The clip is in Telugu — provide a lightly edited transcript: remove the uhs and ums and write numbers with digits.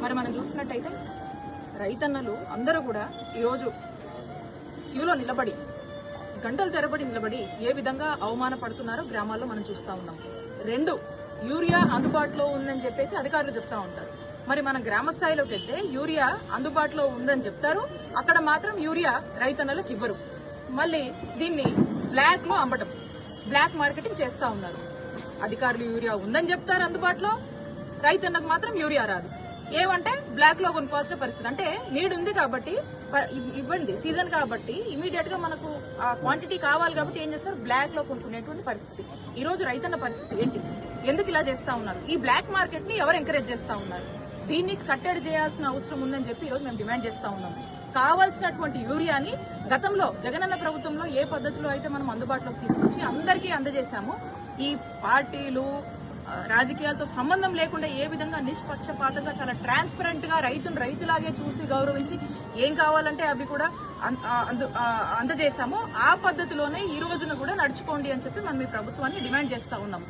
మరి మనం చూసినట్టయితే రైతన్నలు అందరూ కూడా ఈరోజు క్యూలో నిలబడి గంటల తరబడి నిలబడి ఏ విధంగా అవమానపడుతున్నారో గ్రామాల్లో మనం చూస్తా ఉన్నాం. 2 యూరియా అందుబాటులో ఉందని చెప్పేసి అధికారులు చెప్తా ఉంటారు. మరి మన గ్రామ స్థాయిలోకి వెళ్తే యూరియా అందుబాటులో ఉందని చెప్తారు, అక్కడ మాత్రం యూరియా రైతన్నలకు ఇవ్వరు. మళ్ళీ దీన్ని బ్లాక్ లో అమ్మటం, బ్లాక్ మార్కెటింగ్ చేస్తా ఉన్నారు. అధికారులు యూరియా ఉందని చెప్తారు అందుబాటులో, రైతన్నకు మాత్రం యూరియా రాదు. ఏమంటే బ్లాక్ లో కొనుక్కోవాల్సిన పరిస్థితి. అంటే నీడ్ ఉంది కాబట్టి ఇవ్వండి, సీజన్ కాబట్టి ఇమీడియట్ గా మనకు ఆ క్వాంటిటీ కావాలి కాబట్టి ఏం చేస్తారు, బ్లాక్ లో కొనుక్కునేటువంటి పరిస్థితి. ఈ రోజు రైతన్న పరిస్థితి ఏంటి? ఎందుకు ఇలా చేస్తా ఉన్నారు? ఈ బ్లాక్ మార్కెట్ ని ఎవరు ఎంకరేజ్ చేస్తా ఉన్నారు? దీన్ని కట్టడి చేయాల్సిన అవసరం ఉందని చెప్పి ఈరోజు మేము డిమాండ్ చేస్తా ఉన్నాం. కావాల్సినటువంటి యూరియాని గతంలో జగనన్న ప్రభుత్వంలో ఏ పద్ధతిలో అయితే మనం అందుబాటులోకి తీసుకొచ్చి అందరికీ అందజేశామో, ఈ పార్టీలు రాజకీయాలతో సంబంధం లేకుండా ఏ విధంగా నిష్పక్షపాతంగా చాలా ట్రాన్స్పరెంట్ గా రైతులాగే చూసి గౌరవించి ఏం కావాలంటే అవి కూడా అందజేశామో ఆ పద్ధతిలోనే ఈ రోజున కూడా నడుచుకోండి అని చెప్పి మనం ఈ ప్రభుత్వాన్ని డిమాండ్ చేస్తా ఉన్నాం.